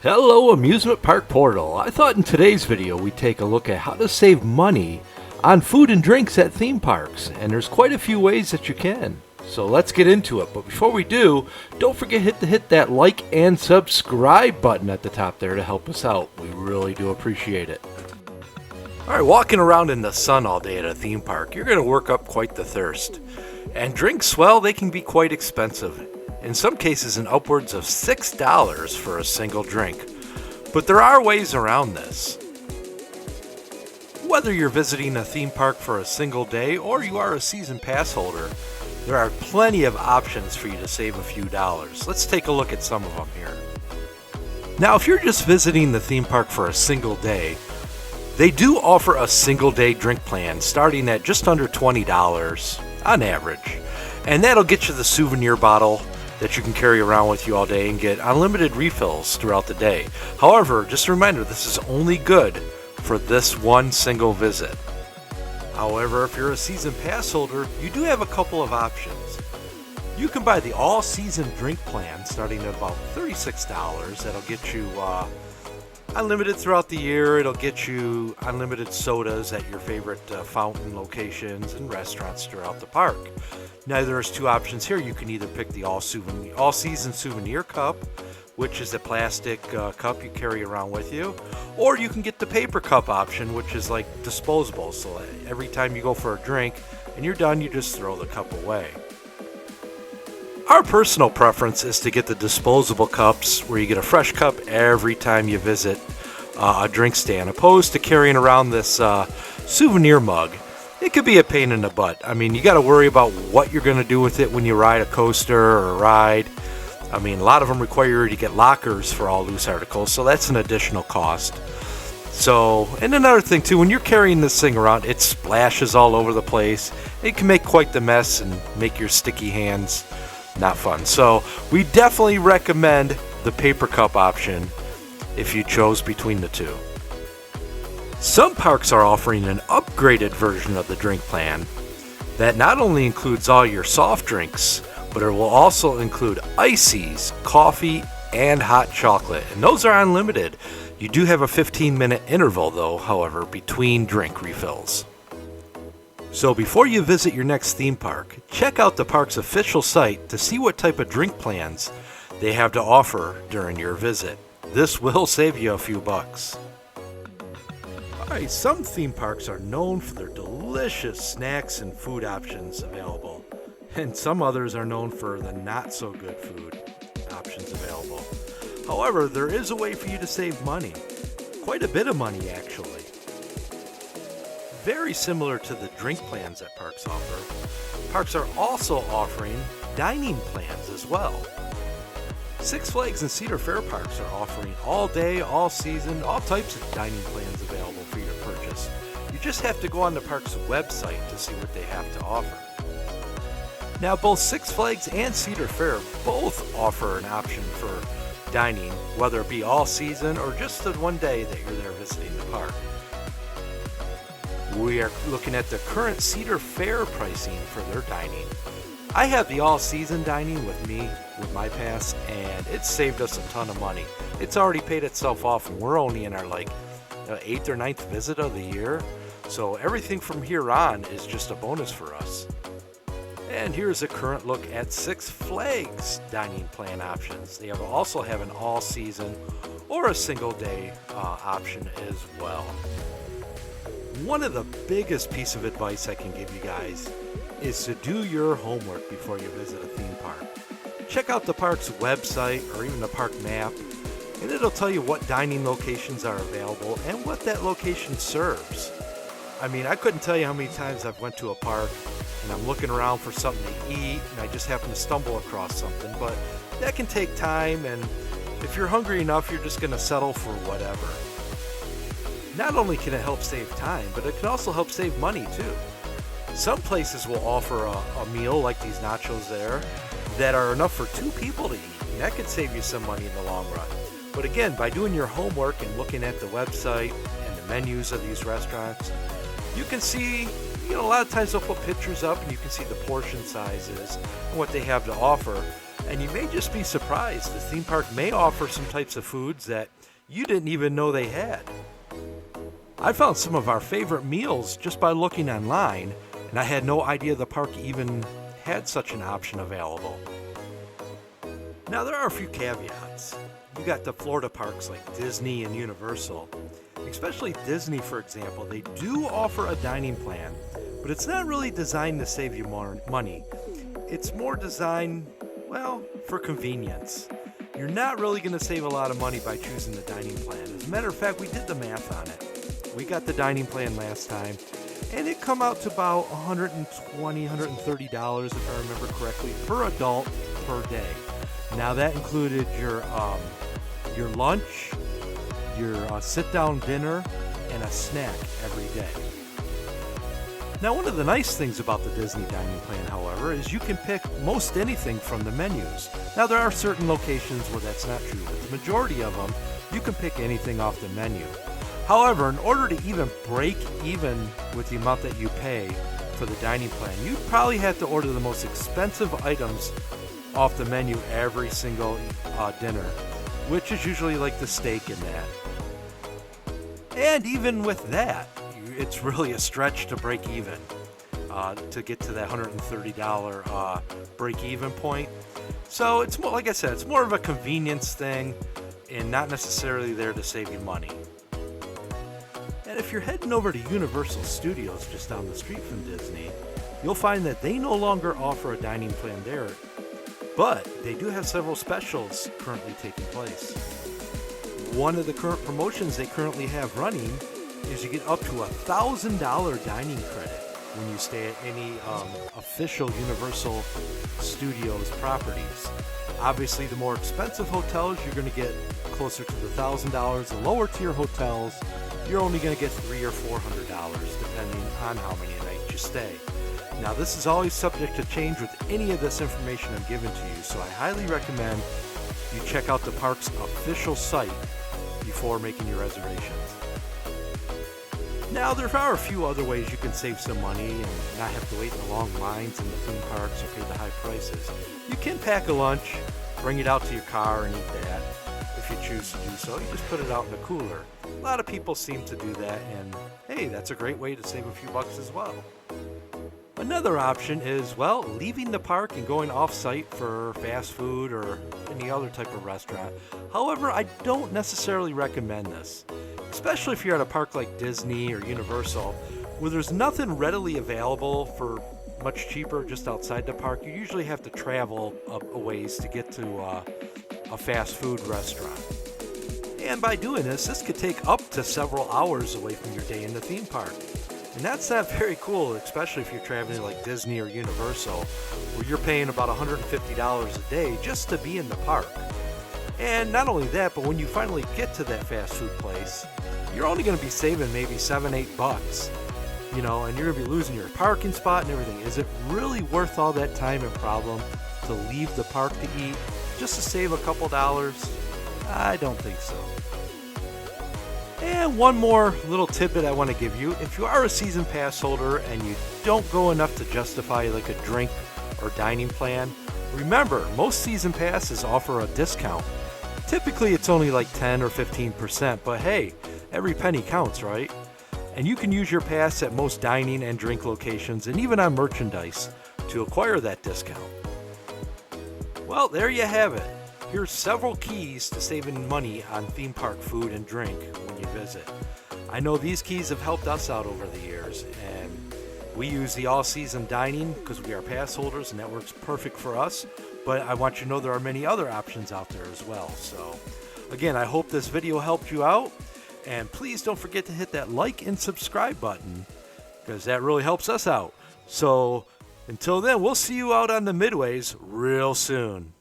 Hello Amusement Park Portal. I thought in today's video we'd take a look at how to save money on food and drinks at theme parks, and there's quite a few ways that you can. So let's get into it, but before we do, don't forget to hit that like and subscribe button at the top there to help us out. We really do appreciate it. Alright, walking around in the sun all day at a theme park, you're going to work up quite the thirst. And drinks, well, they can be quite expensive. In some cases, in upwards of $6 for a single drink. But there are ways around this. Whether you're visiting a theme park for a single day or you are a season pass holder, there are plenty of options for you to save a few dollars. Let's take a look at some of them here. Now, if you're just visiting the theme park for a single day, they do offer a single day drink plan starting at just under $20 on average. And that'll get you the souvenir bottle that you can carry around with you all day and get unlimited refills throughout the day. However, just a reminder, this is only good for this one single visit. However, if you're a season pass holder, you do have a couple of options. You can buy the all-season drink plan starting at about $36. That'll get you unlimited throughout the year. It'll get you unlimited sodas at your favorite fountain locations and restaurants throughout the park. Now there's two options here. You can either pick the all-season souvenir cup, which is a plastic cup you carry around with you, or you can get the paper cup option, which is like disposable. So every time you go for a drink and you're done, you just throw the cup away. Our personal preference is to get the disposable cups where you get a fresh cup every time you visit a drink stand, opposed to carrying around this souvenir mug. It could be a pain in the butt. I mean, you got to worry about what you're going to do with it when you ride a coaster or a ride. I mean, a lot of them require you to get lockers for all loose articles, so that's an additional cost. So, and another thing too, when you're carrying this thing around, it splashes all over the place. It can make quite the mess and make your sticky hands not fun. So we definitely recommend the paper cup option if you chose between the two. Some parks are offering an upgraded version of the drink plan that not only includes all your soft drinks, but it will also include ices, coffee, and hot chocolate. And those are unlimited. You do have a 15-minute interval though, however, between drink refills. So before you visit your next theme park, check out the park's official site to see what type of drink plans they have to offer during your visit. This will save you a few bucks. Alright, some theme parks are known for their delicious snacks and food options available, and some others are known for the not so good food options available. However, there is a way for you to save money, quite a bit of money actually. Very similar to the drink plans that parks offer, parks are also offering dining plans as well. Six Flags and Cedar Fair parks are offering all day, all season, all types of dining plans available for you to purchase. You just have to go on the park's website to see what they have to offer. Now, both Six Flags and Cedar Fair both offer an option for dining, whether it be all season or just the one day that you're there visiting the park. We are looking at the current Cedar Fair pricing for their dining. I have the all-season dining with me, with my pass, and it's saved us a ton of money. It's already paid itself off, and we're only in our 8th or 9th visit of the year. So everything from here on is just a bonus for us. And here's a current look at Six Flags dining plan options. They also have an all-season or a single-day option as well. One of the biggest piece of advice I can give you guys is to do your homework before you visit a theme park. Check out the park's website or even the park map, and it'll tell you what dining locations are available and what that location serves. I mean, I couldn't tell you how many times I've went to a park and I'm looking around for something to eat and I just happen to stumble across something, but that can take time, and if you're hungry enough, you're just going to settle for whatever. Not only can it help save time, but it can also help save money too. Some places will offer a meal like these nachos there that are enough for 2 people to eat, and that could save you some money in the long run. But again, by doing your homework and looking at the website and the menus of these restaurants, you can see, a lot of times they'll put pictures up and you can see the portion sizes and what they have to offer. And you may just be surprised. The theme park may offer some types of foods that you didn't even know they had. I found some of our favorite meals just by looking online, and I had no idea the park even had such an option available. Now, there are a few caveats. You got the Florida parks like Disney and Universal. Especially Disney, for example, they do offer a dining plan, but it's not really designed to save you more money. It's more designed, well, for convenience. You're not really going to save a lot of money by choosing the dining plan. As a matter of fact, we did the math on it. We got the dining plan last time, and it come out to about $120, $130, if I remember correctly, per adult per day. Now that included your lunch, your sit-down dinner, and a snack every day. Now, one of the nice things about the Disney dining plan, however, is you can pick most anything from the menus. Now, there are certain locations where that's not true, but the majority of them, you can pick anything off the menu. However, in order to even break even with the amount that you pay for the dining plan, you probably have to order the most expensive items off the menu every single dinner, which is usually like the steak in that. And even with that, it's really a stretch to break even, to get to that $130 break even point. So it's more, like I said, it's more of a convenience thing and not necessarily there to save you money. And if you're heading over to Universal Studios just down the street from Disney, you'll find that they no longer offer a dining plan there, but they do have several specials currently taking place. One of the current promotions they currently have running is you get up to $1,000 dining credit when you stay at any official Universal Studios properties. Obviously, the more expensive hotels, you're going to get closer to the $1,000. The lower tier hotels, you're only going to get $300 or $400, depending on how many nights you stay. Now, this is always subject to change with any of this information I'm giving to you, so I highly recommend you check out the park's official site before making your reservations. Now, there are a few other ways you can save some money and not have to wait in the long lines in the theme parks or pay the high prices. You can pack a lunch, bring it out to your car and eat that. If you choose to do so, you just put it out in a cooler. A lot of people seem to do that, and hey, that's a great way to save a few bucks as well. Another option is, well, leaving the park and going off-site for fast food or any other type of restaurant. However, I don't necessarily recommend this, especially if you're at a park like Disney or Universal, where there's nothing readily available for much cheaper just outside the park. You usually have to travel a ways to get to a fast food restaurant. And by doing this could take up to several hours away from your day in the theme park. And that's not very cool, especially if you're traveling like Disney or Universal, where you're paying about $150 a day just to be in the park. And not only that, but when you finally get to that fast food place, you're only going to be saving maybe $7-8, and you're going to be losing your parking spot and everything. Is it really worth all that time and problem to leave the park to eat just to save a couple dollars? I don't think so. And one more little tidbit I want to give you. If you are a season pass holder and you don't go enough to justify like a drink or dining plan, remember, most season passes offer a discount. Typically it's only like 10 or 15%, but hey, every penny counts, right? And you can use your pass at most dining and drink locations and even on merchandise to acquire that discount. Well, there you have it. Here's several keys to saving money on theme park food and drink when you visit. I know these keys have helped us out over the years, and we use the all-season dining because we are pass holders and that works perfect for us, but I want you to know there are many other options out there as well. So again, I hope this video helped you out, and please don't forget to hit that like and subscribe button because that really helps us out. So until then, we'll see you out on the midways real soon.